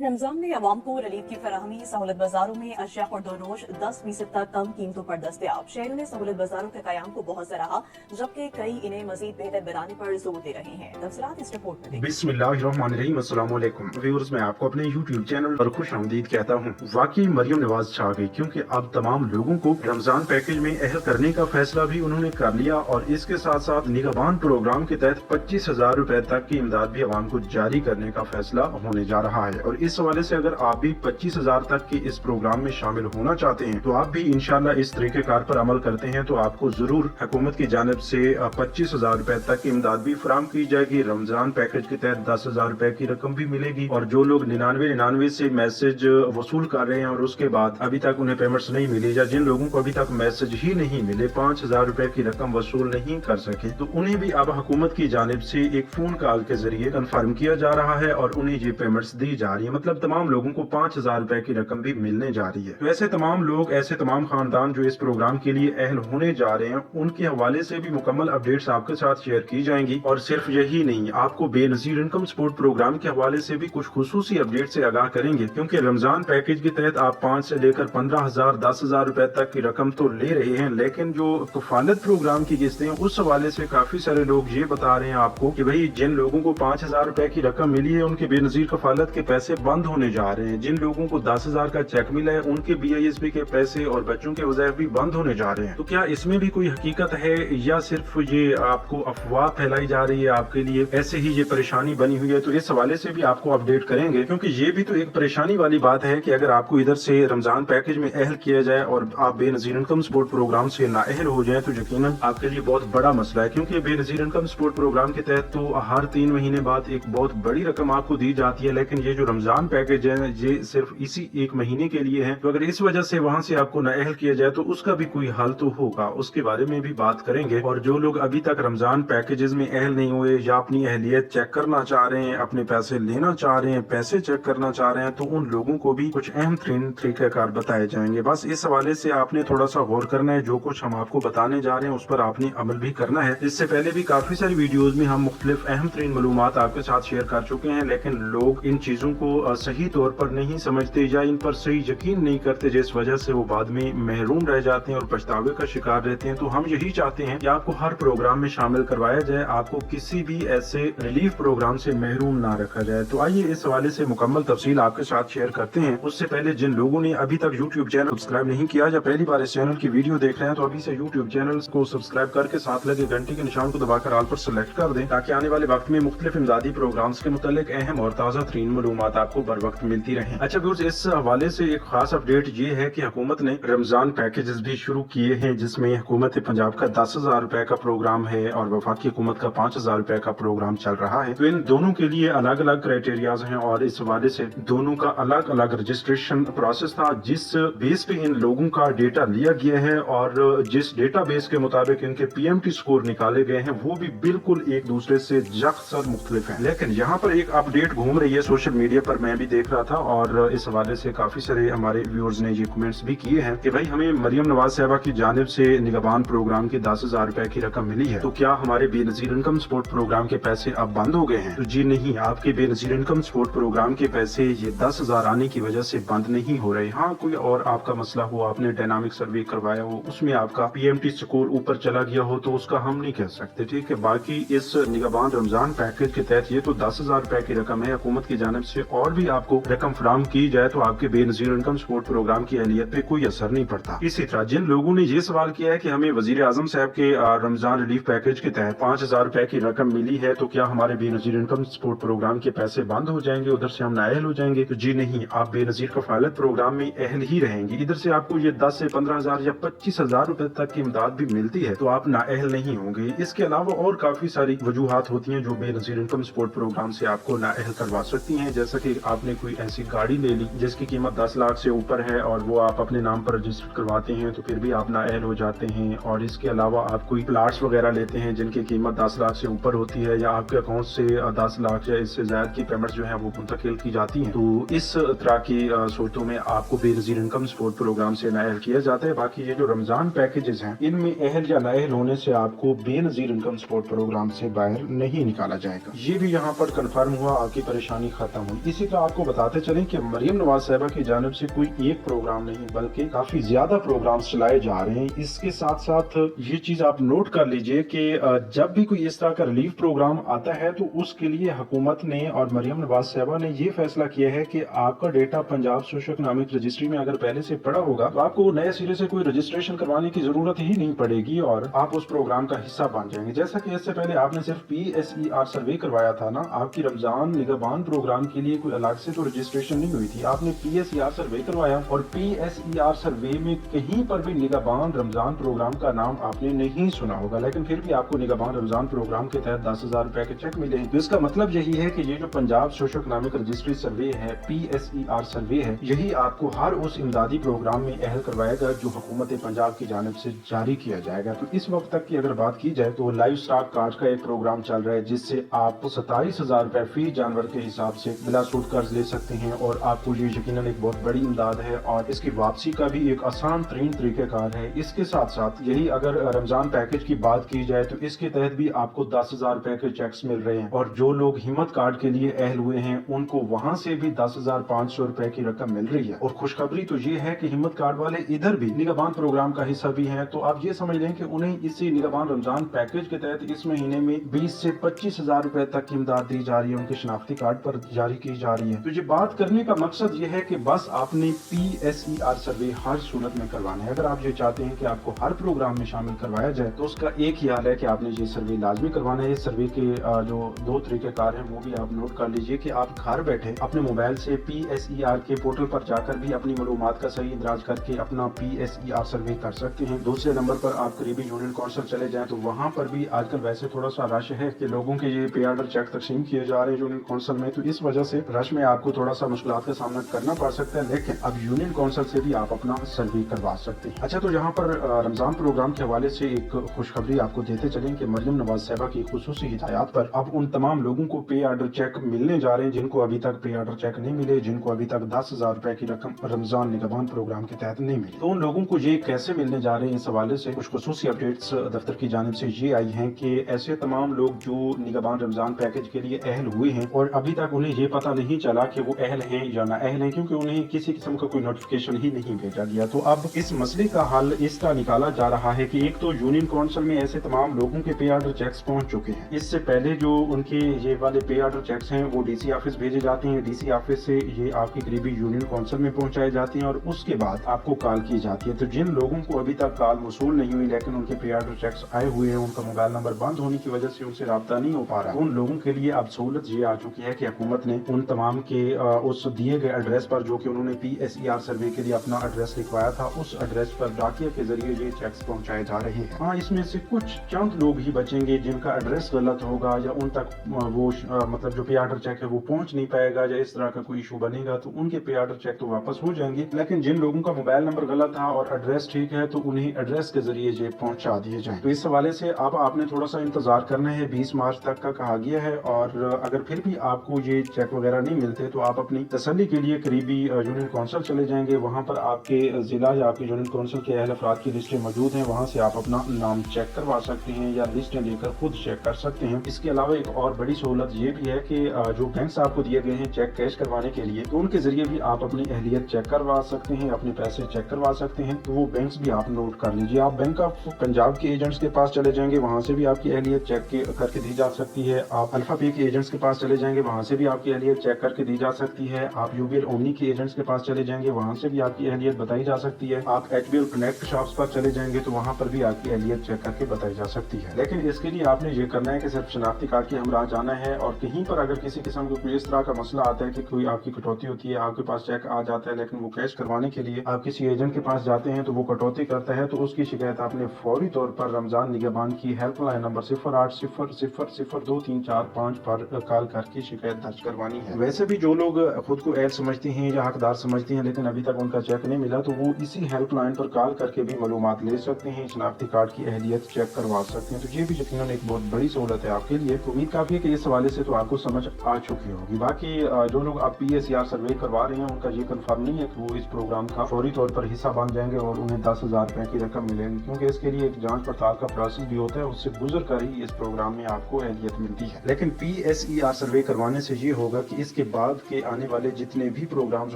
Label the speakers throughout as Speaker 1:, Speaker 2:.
Speaker 1: रमजान में अवाम को रिलीफ की फराहमी सहूलत बाजारों में अशिया खुर्दोनोश 10% तक कम कीमतों पर दस्तयाब। शहरों ने सहूलत बाजारों के कयाम को बहुत सराहा, जबकि कई इन्हें मजीद बेहतर बनाने पर जोर दे रहे हैं। तफसीलात इस रिपोर्ट में देखिए।
Speaker 2: बिस्मिल्लाहिर्रहमानिर्रहीम। अस्सलाम वालेकुम व्यूअर्स, मैं आपको अपने YouTube चैनल पर खुश आमदीद कहता हूँ। वाकई मरियम नवाज छा गई, क्योंकि अब तमाम लोगों को रमजान पैकेज में अहल करने का फैसला भी उन्होंने कर लिया और इसके साथ साथ निगहबान प्रोग्राम के तहत 25,000 रुपए तक की इमदाद भी अवाम को जारी करने का फैसला होने जा रहा है। और इस हवाले से अगर आप भी 25,000 तक के इस प्रोग्राम में शामिल होना चाहते हैं तो आप भी इंशाल्लाह इस तरीकेकार पर अमल करते हैं तो आपको जरूर हुकूमत की जानिब से 25,000 रुपए तक की इमदाद भी फराम की जाएगी। रमजान पैकेज के तहत 10,000 रुपए की रकम भी मिलेगी। और जो लोग 99 से मैसेज वसूल कर रहे हैं और उसके बाद अभी तक उन्हें पेमेंट्स नहीं मिली, या जिन लोगों को अभी तक मैसेज ही नहीं मिले, 5,000 रुपए की रकम वसूल नहीं कर सके, तो उन्हें भी अब हुकूमत की जानिब से एक फोन कॉल के जरिए कन्फर्म किया जा रहा है और उन्हें ये पेमेंट्स दी जा रही है। मतलब तमाम लोगों को 5,000 रुपए की रकम भी मिलने जा रही है। तो ऐसे तमाम लोग, ऐसे तमाम खानदान जो इस प्रोग्राम के लिए अहल होने जा रहे हैं, उनके हवाले से भी मुकम्मल अपडेट्स आपके साथ शेयर की जाएंगी। और सिर्फ यही नहीं, आपको बेनजीर इनकम सपोर्ट प्रोग्राम के हवाले से भी कुछ खुसूसी अपडेट से आगाह करेंगे, क्योंकि रमजान पैकेज के तहत आप 5 से लेकर 15,000 10,000 रुपए तक की रकम तो ले रहे हैं, लेकिन जो कफालत प्रोग्राम की किस्तें हैं उस हवाले से काफी सारे लोग ये बता रहे हैं आपको कि भाई जिन लोगों को 5,000 रुपए की रकम मिली है उनके बेनजीर कफालत के पैसे बंद होने जा रहे हैं। जिन लोगों को 10,000 का चेक मिला है उनके BISP के पैसे और बच्चों के वज़ाइफ भी बंद होने जा रहे हैं। तो क्या इसमें भी कोई हकीकत है या सिर्फ ये आपको अफवाह फैलाई जा रही है, आपके लिए ऐसे ही ये परेशानी बनी हुई है? तो इस हवाले से भी आपको अपडेट करेंगे, क्योंकि ये भी तो एक परेशानी वाली बात है कि अगर आपको इधर से रमजान पैकेज में अहल किया जाए और आप बेनजीर इनकम सपोर्ट प्रोग्राम से नाअहल हो जाए तो यकीनन आपके लिए बहुत बड़ा मसला है। क्योंकि बेनजीर इनकम सपोर्ट प्रोग्राम के तहत तो हर 3 महीने बाद एक बहुत बड़ी रकम आपको दी जाती है, लेकिन ये जो रमजान पैकेज है ये सिर्फ इसी 1 महीने के लिए है। तो अगर इस वजह से वहाँ से आपको नाअहल किया जाए तो उसका भी कोई हल तो होगा, उसके बारे में भी बात करेंगे। और जो लोग अभी तक रमजान पैकेजेस में अहल नहीं हुए या अपनी अहलियत चेक करना चाह रहे हैं, अपने पैसे लेना चाह रहे हैं, पैसे चेक करना चाह रहे हैं, तो उन लोगों को भी कुछ अहम तरीक़ाकार बताए जाएंगे। बस इस हवाले से आपने थोड़ा सा गौर करना है। जो कुछ हम आपको बताने जा रहे हैं उस पर आपने अमल भी करना है। इससे पहले भी काफी सारी वीडियोज में हम मुख्तलिफ अहम तरीन मालूमात आपके साथ शेयर कर चुके हैं, लेकिन लोग इन चीजों को सही तौर पर नहीं समझते या इन पर सही यकीन नहीं करते, जिस वजह से वो बाद में महरूम रह जाते हैं और पछतावे का शिकार रहते हैं। तो हम यही चाहते हैं कि आपको हर प्रोग्राम में शामिल करवाया जाए, आपको किसी भी ऐसे रिलीफ प्रोग्राम से महरूम ना रखा जाए। तो आइए इस हवाले से मुकम्मल तफसील आपके साथ शेयर करते हैं। उससे पहले जिन लोगों ने अभी तक YouTube चैनल सब्सक्राइब नहीं किया या पहली बार इस चैनल की वीडियो देख रहे हैं तो अभी से YouTube चैनल को सब्सक्राइब करके साथ लगे घंटी के निशान को दबाकर ऑल पर सेलेक्ट कर दें, ताकि आने वाले वक्त में मुख्तलिफ इमदादी प्रोग्राम्स के मुतालिक अहम और ताज़ा तरीन मालूमात आपको बर वक्त मिलती रहे। अच्छा व्यूअर्स, इस हवाले से एक खास अपडेट ये है कि हुकूमत ने रमजान पैकेजेस भी शुरू किए हैं, जिसमें हुकूमत पंजाब का 10,000 रुपए का प्रोग्राम है और वफाकी हुकूमत का 5,000 रुपए का प्रोग्राम चल रहा है। तो इन दोनों के लिए अलग अलग क्राइटेरियाज हैं और इस हवाले से दोनों का अलग अलग रजिस्ट्रेशन प्रोसेस था, जिस बेस पे इन लोगों का डेटा लिया गया है और जिस डेटा बेस के मुताबिक इनके PMT स्कोर निकाले गए हैं वो भी बिल्कुल एक दूसरे से जख्सर मुख्तलिफ है। लेकिन यहाँ पर एक अपडेट घूम रही है सोशल मीडिया पर, मैं भी देख रहा था और इस हवाले से काफी सारे हमारे व्यूअर्स ने ये कमेंट्स भी किए हैं कि भाई हमें मरियम नवाज साहबा की जानिब से निगहबान प्रोग्राम की 10,000 रुपए की रकम मिली है, तो क्या हमारे बेनजीर इनकम सपोर्ट प्रोग्राम के पैसे अब बंद हो गए हैं? तो जी नहीं, आपके बेनजीर इनकम सपोर्ट प्रोग्राम के पैसे ये 10,000 आने की वजह से बंद नहीं हो रहे। हाँ, कोई और आपका मसला हो, आपने डायनामिक सर्वे करवाया हो, उसमें आपका PMT स्कोर ऊपर चला गया हो तो उसका हम नहीं कह सकते, ठीक है। बाकी इस निगहबान रमजान पैकेज के तहत ये तो 10,000 रुपए की रकम है, हुकूमत की जानिब से और भी आपको रकम फराम की जाए तो आपके बेनजीर इनकम सपोर्ट प्रोग्राम की अहलियत पे कोई असर नहीं पड़ता। इसी तरह जिन लोगों ने ये सवाल किया है कि हमें वजीर आजम साहब के रमजान रिलीफ पैकेज के तहत 5,000 रुपए की रकम मिली है, तो क्या हमारे बेनजीर इनकम सपोर्ट प्रोग्राम के पैसे बंद हो जाएंगे, उधर से हम नाअहल हो जाएंगे? तो जी नहीं, आप बेनजीर कफालत प्रोग्राम में अहल ही रहेंगे। इधर से आपको ये 10 से 15,000 या 25,000 रुपए तक की इमदाद भी मिलती है तो आप नाअहल नहीं होंगे। इसके अलावा और काफी सारी वजूहात होती हैं जो बेनजीर इनकम सपोर्ट प्रोग्राम से आपको नाअहल करवा सकती हैं, जैसा कि आपने कोई ऐसी गाड़ी ले ली जिसकी कीमत 10 लाख से ऊपर है और वो आप अपने नाम पर रजिस्टर करवाते हैं तो फिर भी आप नाअहल हो जाते हैं। और इसके अलावा आप कोई प्लाट्स वगैरह लेते हैं जिनकी कीमत 10 लाख से ऊपर होती है या आपके अकाउंट से 10 लाख या इससे ज्यादा की पेमेंट जो है वो मुंतकिल की जाती हैं, तो इस तरह की सूरतों में आपको बेनजीर इनकम सपोर्ट प्रोग्राम से नाअहल किया जाता है। बाकी ये जो रमजान पैकेजेस हैं इनमें अहल या नाअहल होने से आपको बेनजीर इनकम सपोर्ट प्रोग्राम से बाहर नहीं निकाला जाएगा। ये भी यहाँ पर कंफर्म हुआ, आपकी परेशानी खत्म हुई। इसी तरह दूसरा आपको बताते चलें कि मरियम नवाज साहिबा की जानिब से कोई एक प्रोग्राम नहीं बल्कि काफी ज्यादा प्रोग्राम्स चलाए जा रहे हैं। इसके साथ साथ ये चीज आप नोट कर लीजिए कि जब भी कोई इस तरह का रिलीफ प्रोग्राम आता है तो उसके लिए हुकूमत ने और मरियम नवाज साहिबा ने ये फैसला किया है कि आपका data Punjab socio economic registry में अगर पहले से पड़ा होगा तो आपको नए सिरे से कोई रजिस्ट्रेशन करवाने की जरूरत ही नहीं पड़ेगी और आप उस प्रोग्राम का हिस्सा बन जाएंगे। जैसा कि इससे पहले आपने सिर्फ PSER सर्वे करवाया था ना, आपकी रमजान निगहबान प्रोग्राम के लिए कोई अलग से तो रजिस्ट्रेशन नहीं हुई थी, आपने PSER सर्वे करवाया और PSER सर्वे में कहीं पर भी निगहबान रमजान प्रोग्राम का नाम आपने नहीं सुना होगा, लेकिन फिर भी आपको निगहबान रमजान प्रोग्राम के तहत 10,000 रुपए के चेक मिले हैं। तो इसका मतलब यही है कि ये जो पंजाब सोशो इकोनॉमिक रजिस्ट्री सर्वे है, PSER सर्वे है, यही आपको हर उस इमदादी प्रोग्राम में अहल करवाएगा जो हुकूमत पंजाब की जानिब से जारी किया जाएगा। तो इस वक्त तक की अगर बात की जाए तो लाइव स्टॉक कार्ड का एक प्रोग्राम चल रहा है जिससे आप 27,000 रुपए फी जानवर के हिसाब से बिला सूद कर्ज ले सकते हैं और आपको ये यकीनन एक बहुत बड़ी इमदाद है और इसकी वापसी का भी एक आसान तरीन तरीकेकार है। इसके साथ साथ यही अगर रमजान पैकेज की बात की जाए तो इसके तहत भी आपको 10,000 रुपए के चेक्स मिल रहे हैं और जो लोग हिम्मत कार्ड के लिए अहल हुए हैं उनको वहां से भी 10,500 रुपए की रकम मिल रही है। और खुशखबरी तो ये है कि हिम्मत कार्ड वाले इधर भी निगहबान प्रोग्राम का हिस्सा भी हैं, तो आप ये समझ लें कि उन्हें इसी निगहबान रमजान पैकेज के तहत इस महीने में 20 से 25,000 रुपए तक की इमदाद दी जा रही है, उनके शनाख्ती कार्ड पर जारी की जा रही है। तो ये बात करने का मकसद ये है कि बस आपने PSER सर्वे हर सूरत में करवाना है। अगर आप ये चाहते हैं कि आपको हर प्रोग्राम में शामिल करवाया जाए तो उसका एक ही हाल है कि आपने ये सर्वे लाजमी करवाना है। इस सर्वे के जो 2 तरीकेकार हैं वो भी आप नोट कर लीजिए कि आप घर बैठे अपने मोबाइल से PSER के पोर्टल पर जाकर भी अपनी मालूमात का सही इंदराज करके अपना PSER सर्वे कर सकते हैं। दूसरे नंबर पर आप करीबी यूनियन काउंसिल चले जाएं तो वहां पर भी आजकल वैसे थोड़ा सा रश है कि लोगों के ये पे ऑर्डर चेक तकसीम किए जा रहे हैं यूनियन काउंसिल में, तो इस वजह से रश में आपको थोड़ा सा मुश्किलात का सामना करना पड़ सकता है, लेकिन अब यूनियन काउंसिल से भी आप अपना सर्वे करवा सकते हैं। अच्छा, तो यहाँ पर रमजान प्रोग्राम के हवाले से एक खुशखबरी आपको देते चलें कि मरियम नवाज साहिबा की खुसूसी हिदायत पर अब उन तमाम लोगों को पे ऑर्डर चेक मिलने जा रहे हैं जिनको अभी तक पे ऑर्डर चेक नहीं मिले, जिनको अभी तक 10,000 रुपए की रकम रमजान निगहबान प्रोग्राम के तहत नहीं मिली। तो उन लोगों को ये कैसे मिलने जा रहे हैं, इस हवाले से कुछ खुसूसी अपडेट्स दफ्तर की जानिब से ये आई हैं कि ऐसे तमाम लोग जो निगहबान रमजान पैकेज के लिए अहल हुए हैं और अभी तक उन्हें ये पता नहीं चला कि वो अहल हैं या ना अहल हैं, क्योंकि उन्हें किसी किस्म का कोई नोटिफिकेशन ही नहीं भेजा गया। तो अब इस मसले का हल इस तरह निकाला जा रहा है कि एक तो यूनियन काउंसिल में ऐसे तमाम लोगों के पे ऑर्डर चेक्स पहुंच चुके हैं। इससे पहले जो उनके ये वाले पे ऑर्डर चेक्स हैं वो DC ऑफिस भेजे जाते हैं, DC ऑफिस से ये आपकी करीबी यूनियन काउंसिल में पहुंचाए जाते हैं और उसके बाद आपको कॉल की जाती है। तो जिन लोगों को अभी तक कॉल वसूल नहीं हुई लेकिन उनके पे ऑर्डर चेक्स आए हुए हैं, उनका मोबाइल नंबर बंद होने की वजह से उनसे राब्ता नहीं हो पा रहा, उन लोगों के लिए अब सहूलत ये आ चुकी है कि हुकूमत ने उन तमाम के उस दिए गए एड्रेस पर जो कि उन्होंने PSER सर्वे के लिए अपना एड्रेस लिखवाया था उस एड्रेस पर डाकिया के जरिए ये चेक्स पहुंचाए जा रहे हैं। हाँ, इसमें से कुछ चंद लोग ही बचेंगे जिनका एड्रेस गलत होगा या उन तक वो मतलब जो पे ऑर्डर चेक है वो पहुंच नहीं पाएगा या इस तरह का कोई इशू बनेगा तो उनके पे ऑर्डर चेक तो वापस हो जाएंगे, लेकिन जिन लोगों का मोबाइल नंबर गलत था और एड्रेस ठीक है तो उन्हें एड्रेस के जरिए ये पहुंचा दिए जाए। तो इस हवाले से अब आपने थोड़ा सा इंतजार करना है, 20 मार्च तक का कहा गया है और अगर फिर भी आपको ये चेक वगैरह नहीं मिलते तो आप अपनी तसल्ली के लिए करीबी यूनियन काउंसिल चले जाएंगे, वहां पर आपके जिला या आपके यूनियन काउंसिल के अहल अफराद की लिस्टें मौजूद हैं, वहां से आप अपना नाम चेक करवा सकते हैं या लिस्टें लेकर खुद चेक कर सकते हैं। इसके अलावा एक और बड़ी सहूलत ये भी है कि जो बैंक आपको दिए गए हैं चेक कैश करवाने के लिए तो उनके जरिए भी आप अपनी अहलियत चेक करवा सकते हैं, अपने पैसे चेक करवा सकते हैं। तो वो बैंक्स भी आप नोट कर लीजिए। आप बैंक ऑफ पंजाब के एजेंट्स के पास चले जाएंगे, वहां से भी आपकी अहलियत चेक करके दी जा सकती है। आप अल्फा पे के एजेंट्स के पास चले जाएंगे, वहां से भी आपकी अहलियत चेक करके दी जा सकती है। आप UBL ओमनी के एजेंट्स के पास चले जाएंगे, वहां से भी आपकी अहलियत बताई जा सकती है। आप HBL कनेक्ट शॉप्स पर चले जाएंगे तो वहां पर भी आपकी अहलियत चेक करके बताई जा सकती है। लेकिन इसके लिए आपने ये करना है कि सिर्फ शनाख्ती कार्ड के हमरा जाना है और कहीं पर अगर किसी किस्म का कोई इस तरह का मसला आता है कि कोई आपकी कटौती होती है, आपके पास चेक आ जाता है लेकिन वो कैश करवाने के लिए आप किसी एजेंट के पास जाते हैं तो वो कटौती करता है, तो उसकी शिकायत आपने फौरी तौर पर रमजान निगहबान की हेल्पलाइन नंबर 0800023445 पर कॉल करके शिकायत दर्ज करवानी है। वैसे भी जो लोग खुद को एहल समझते हैं या हकदार समझते हैं लेकिन अभी तक उनका चेक नहीं मिला तो वो इसी हेल्पलाइन पर कॉल करके भी मालूमात ले सकते हैं, शनाख्ती कार्ड की अहलियत चेक करवा सकते हैं। तो ये भी यकीनन एक बहुत बड़ी सहूलत है आपके लिए। उम्मीद काफी है कि इस हवाले से तो आपको समझ आ चुकी होगी। बाकी जो लोग आप PSER सर्वे करवा रहे हैं उनका ये कंफर्म नहीं है कि वो इस प्रोग्राम का फौरी तौर पर हिस्सा बन जाएंगे और उन्हें 10,000 रुपए की रकम मिलेगी, क्योंकि इसके लिए एक जांच पड़ताल का प्रोसेस भी होता है, उससे गुजर कर ही इस प्रोग्राम में आपको अहलियत मिलती है। लेकिन PSER सर्वे करवाने से ये होगा कि इस इसके बाद के आने वाले जितने भी प्रोग्राम्स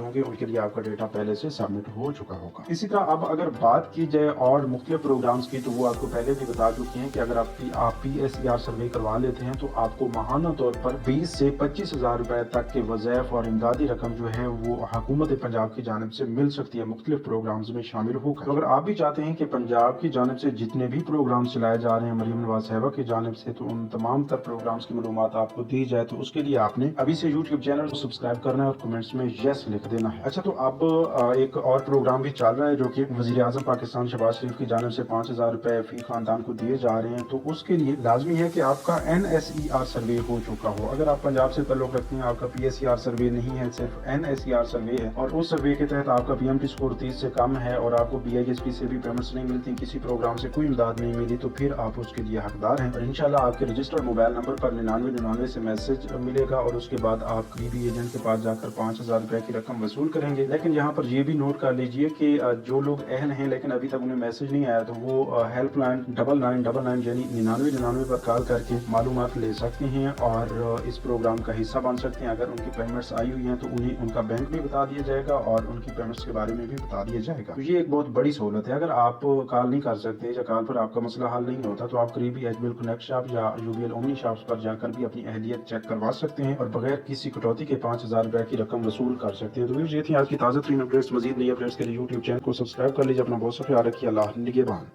Speaker 2: होंगे उनके लिए आपका डेटा पहले से सबमिट हो चुका होगा। इसी तरह अब अगर बात की जाए और मुख्तलिफ प्रोग्राम्स की, तो वो आपको पहले भी बता चुके हैं कि अगर आप PSER सर्वे करवा लेते हैं तो आपको माहाना तौर पर 20 से 25,000 रुपए तक के वज़ैफ और इमदादी रकम जो है वो हुकूमत पंजाब की जानिब से मिल सकती है मुख्तलिफ प्रोग्राम्स में शामिल होकर। तो अगर आप भी चाहते हैं कि पंजाब की जानिब से जितने भी प्रोग्राम चलाए जा रहे हैं मरियम नवाज साहिबा की जानिब से, तो उन तमाम तर प्रोग्राम्स की मालूमात आपको दी जाए, तो उसके लिए आपने अभी से यूट्यूब चैनल को सब्सक्राइब करना है और कमेंट्स में यस लिख देना है। अच्छा, तो अब एक और प्रोग्राम भी चल रहा है जो कि वज़ीर आज़म पाकिस्तान शहबाज शरीफ की जानिब से 5,000 रुपए फी खानदान को दिए जा रहे हैं। तो उसके लिए लाजमी है कि आपका NSER सर्वे हो चुका हो। अगर आप पंजाब से ताल्लुक रखते हैं, आपका PSER सर्वे नहीं है, सिर्फ NSER सर्वे है, और उस सर्वे के तहत आपका PMT स्कोर 30 से कम है और आपको BISP से भी पेमेंट्स नहीं मिलती, किसी प्रोग्राम से कोई इमदाद नहीं मिली, तो फिर आप उसके लिए हकदार हैं। और इंशाल्लाह आपके रजिस्टर्ड मोबाइल नंबर पर 9999 से मैसेज मिलेगा और उसके बाद आप करीबी एजेंट के पास जाकर 5,000 रुपए की रकम वसूल करेंगे। लेकिन यहाँ पर ये भी नोट कर लीजिए कि जो लोग अहल हैं लेकिन अभी तक उन्हें मैसेज नहीं आया, तो वो हेल्पलाइन 9999 यानी 9999 पर कॉल करके मालूमात ले सकते हैं और इस प्रोग्राम का हिस्सा बन सकते हैं। अगर उनकी पेमेंट्स आई हुई हैं तो उन्हें उनका बैंक भी बता दिया जाएगा और उनकी पेमेंट्स के बारे में भी बता दिया जाएगा। तो ये एक बहुत बड़ी सहूलत है। अगर आप कॉल नहीं कर सकते या कॉल पर आपका मसला हल नहीं होता, तो आप करीबी HBL कनेक्ट शॉप या UBL ओमनी शॉप्स पर जाकर भी अपनी अहलियत चेक करवा सकते हैं और बगैर किसी कटौती के 5,000 रुपए की रकम वसूल कर सकते हैं। तो ये थी आज की ताज़ा तरीन अपडेट्स। मजीद नई अपडेट्स के लिए यूट्यूब चैनल को सब्सक्राइब कर लीजिए। अपना बहुत सा ख्याल रखिए। अल्लाह निगहबान।